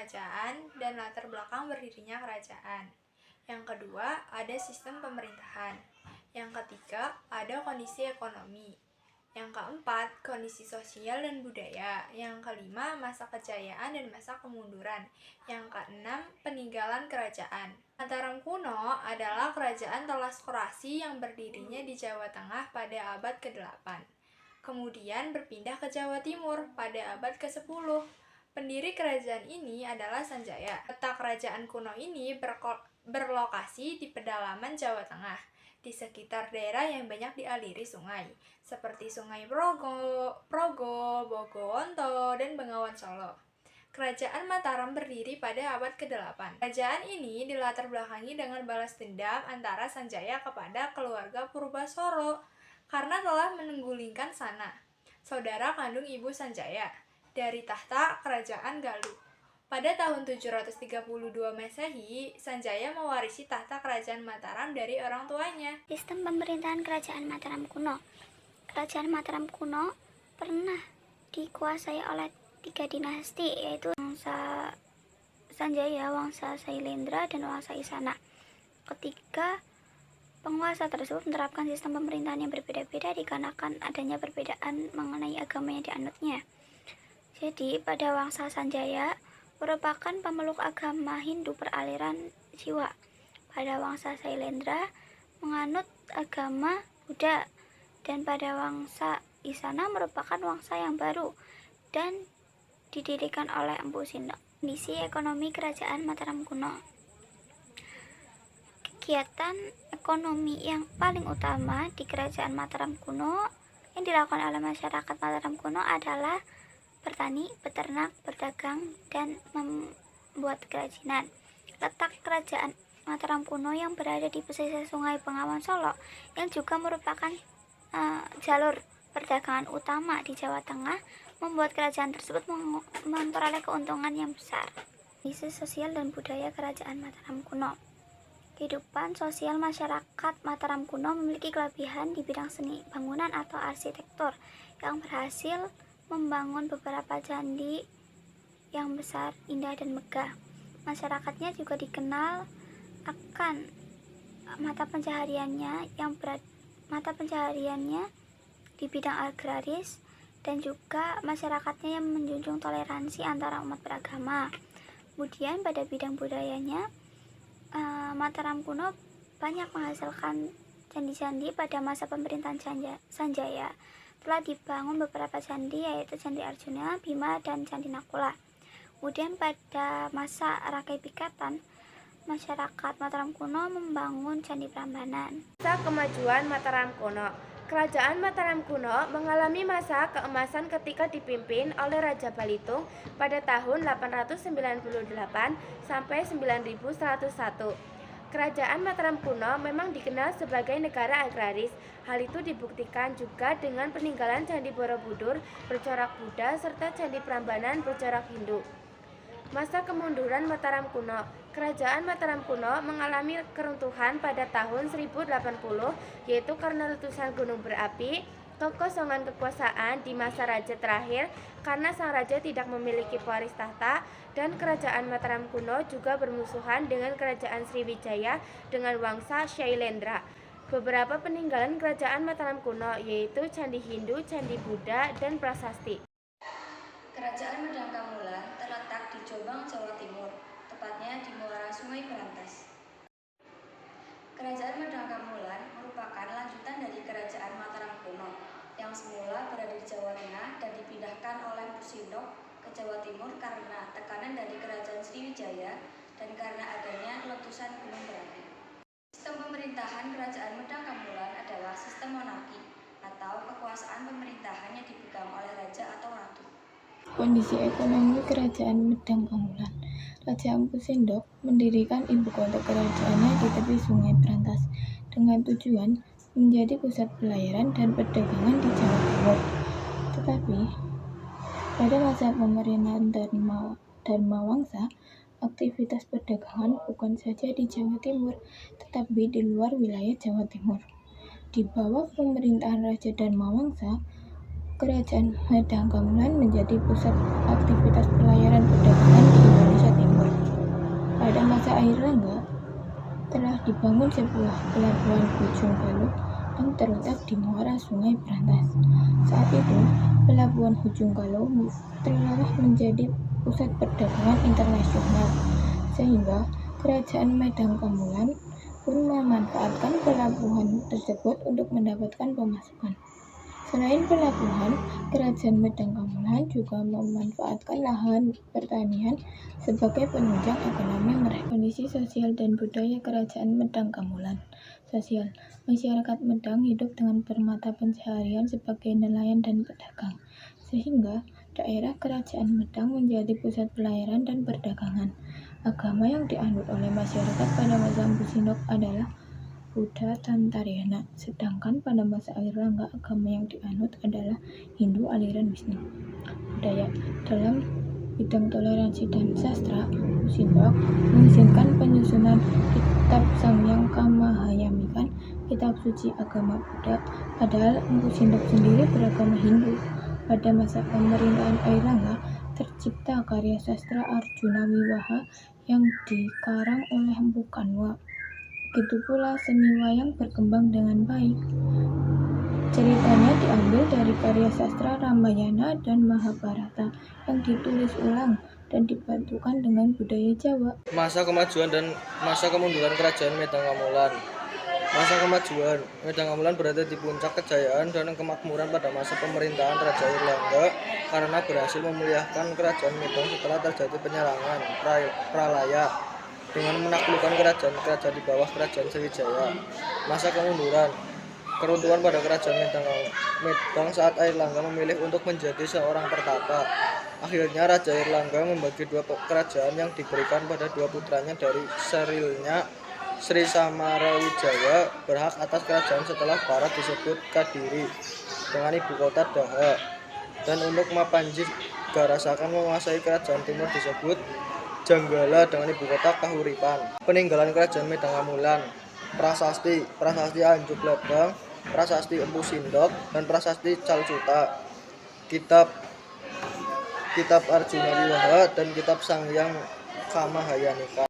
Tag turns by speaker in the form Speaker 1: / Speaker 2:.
Speaker 1: kerajaan dan latar belakang berdirinya kerajaan. Yang kedua, ada sistem pemerintahan. Yang ketiga, ada kondisi ekonomi. Yang keempat, kondisi sosial dan budaya. Yang kelima, masa kejayaan dan masa kemunduran. Yang keenam, peninggalan kerajaan. Mataram kuno adalah kerajaan Talaskorasi yang berdirinya di Jawa Tengah pada abad ke-8. Kemudian berpindah ke Jawa Timur pada abad ke-10. Pendiri kerajaan ini adalah Sanjaya. Letak kerajaan kuno ini berlokasi di pedalaman Jawa Tengah, di sekitar daerah yang banyak dialiri sungai, seperti Sungai Progo, Bogowonto, dan Bengawan Solo. Kerajaan Mataram berdiri pada abad ke-8. Kerajaan ini dilatar belakangi dengan balas dendam antara Sanjaya kepada keluarga Purbasoro karena telah menenggulingkan Sana, saudara kandung ibu Sanjaya, dari tahta kerajaan Galuh. Pada tahun 732 Masehi, Sanjaya mewarisi tahta kerajaan Mataram dari orang tuanya.
Speaker 2: Sistem pemerintahan kerajaan Mataram kuno. Kerajaan Mataram kuno pernah dikuasai oleh 3 dinasti, yaitu Wangsa Sanjaya, Wangsa Sailendra, dan Wangsa Isana. Ketiga penguasa tersebut menerapkan sistem pemerintahan yang berbeda-beda dikarenakan adanya perbedaan mengenai agama yang dianutnya. Jadi, pada Wangsa Sanjaya merupakan pemeluk agama Hindu beraliran Siwa. Pada Wangsa Sailendra menganut agama Buddha, dan pada Wangsa Isana merupakan wangsa yang baru dan didirikan oleh Empu Sindok. Kondisi ekonomi kerajaan Mataram kuno. Kegiatan ekonomi yang paling utama di kerajaan Mataram kuno yang dilakukan oleh masyarakat Mataram kuno adalah bertani, beternak, berdagang, dan membuat kerajinan. Letak kerajaan Mataram kuno yang berada di pesisir Sungai Bengawan Solo yang juga merupakan jalur perdagangan utama di Jawa Tengah membuat kerajaan tersebut memperoleh keuntungan yang besar. Kondisi sosial dan budaya kerajaan Mataram kuno. Kehidupan sosial masyarakat Mataram kuno memiliki kelebihan di bidang seni bangunan atau arsitektur yang berhasil membangun beberapa candi yang besar, indah, dan megah. Masyarakatnya juga dikenal akan mata pencahariannya di bidang agraris, dan juga masyarakatnya yang menjunjung toleransi antara umat beragama. Kemudian pada bidang budayanya, Mataram kuno banyak menghasilkan candi-candi. Pada masa pemerintahan Sanjaya telah dibangun beberapa candi, yaitu Candi Arjuna, Bima, dan Candi Nakula. Kemudian pada masa Rakai Pikatan, masyarakat Mataram kuno membangun Candi Prambanan.
Speaker 3: Masa kemajuan Mataram kuno. Kerajaan Mataram kuno mengalami masa keemasan ketika dipimpin oleh Raja Balitung pada tahun 898 sampai 9101. Kerajaan Mataram kuno memang dikenal sebagai negara agraris. Hal itu dibuktikan juga dengan peninggalan Candi Borobudur bercorak Buddha serta Candi Prambanan bercorak Hindu. Masa kemunduran Mataram kuno. Kerajaan Mataram kuno mengalami keruntuhan pada tahun 1080, yaitu karena letusan gunung berapi, kekosongan kekuasaan di masa raja terakhir karena sang raja tidak memiliki pewaris tahta, dan kerajaan Mataram kuno juga bermusuhan dengan kerajaan Sriwijaya dengan Wangsa Shailendra. Beberapa peninggalan kerajaan Mataram kuno yaitu Candi Hindu, Candi Buddha, dan Prasasti.
Speaker 4: Kerajaan Medangkamulan terletak di Jombang, Jawa Timur, tepatnya di muara Sungai Berantas. Kerajaan Medangkamulan merupakan lanjutan dari kerajaan Mataram kuno yang semula berada di Jawa Tengah dan dipindahkan oleh Empu Sindok ke Jawa Timur karena tekanan dari kerajaan Sriwijaya dan karena adanya letusan gunung berapi. Sistem pemerintahan kerajaan Medangkamulan adalah sistem monarki atau kekuasaan pemerintahan yang dipegang oleh raja atau ratu.
Speaker 5: Kondisi ekonomi kerajaan Medangkamulan. Raja Empu Sindok mendirikan ibu kota kerajaannya di tepi Sungai Berantas dengan tujuan menjadi pusat pelayaran dan perdagangan di Jawa Timur. Tetapi pada masa pemerintahan Dharma Wangsa, aktivitas perdagangan bukan saja di Jawa Timur, tetapi di luar wilayah Jawa Timur. Di bawah pemerintahan Raja Dharma Wangsa, kerajaan Medangkamulan menjadi pusat aktivitas pelayaran perdagangan di Indonesia Timur. Pada masa Airlangga telah dibangun sebuah pelabuhan Ujung Galuh yang terletak di muara Sungai Brantas. Saat itu, pelabuhan Ujung Galuh telah menjadi pusat perdagangan internasional, sehingga Kerajaan Medang Kamulan pun memanfaatkan pelabuhan tersebut untuk mendapatkan pemasukan. Selain pelabuhan, Kerajaan Medang Kamulan juga memanfaatkan lahan pertanian sebagai penunjang ekonomi mereka. Kondisi sosial dan budaya Kerajaan Medang Kamulan. Sosial, masyarakat Medang hidup dengan bermata pencaharian sebagai nelayan dan pedagang, sehingga daerah Kerajaan Medang menjadi pusat pelayaran dan perdagangan. Agama yang dianut oleh masyarakat pada masa Empu Sindok adalah Buddha Tantarayana, sedangkan pada masa Airlangga agama yang dianut adalah Hindu aliran Wisnu. Budaya, dalam bidang toleransi dan sastra, Empu Sindok mengizinkan penyusunan kitab Samyang Kamahayamikan, kitab suci agama Buddha, padahal Empu Sindok sendiri beragama Hindu. Pada masa pemerintahan Airlangga tercipta karya sastra Arjuna Wiwaha yang dikarang oleh Empu Kanwa. Begitu pula seni wayang berkembang dengan baik. Ceritanya diambil dari karya sastra Ramayana dan Mahabharata yang ditulis ulang dan dipadukan dengan budaya Jawa.
Speaker 6: Masa kemajuan dan masa kemunduran Kerajaan Medang Kamulan. Masa kemajuan Medang Kamulan berada di puncak kejayaan dan kemakmuran pada masa pemerintahan Raja Airlangga karena berhasil memulihkan Kerajaan Medang setelah terjadi penyerangan Pralaya dengan menaklukkan kerajaan-kerajaan di bawah Kerajaan Sriwijaya. Masa kemunduran, keruntuhan pada Kerajaan Medang saat Airlangga memilih untuk menjadi seorang pertapa. Akhirnya Raja Airlangga membagi dua kerajaan yang diberikan pada dua putranya dari serilnya. Sri Samarawijaya berhak atas kerajaan setelah barat disebut Kadiri dengan ibu kota Daha, dan untuk Mapanji Garasakan menguasai kerajaan timur disebut Janggala dengan ibu kota Kahuripan. Peninggalan Kerajaan Medang Kamulan. Prasasti Anjuk Lebang, Prasasti Empu Sindok, dan Prasasti Calcuta. Kitab Arjuna Wiwaha dan Kitab Samyang Kamahayamikan.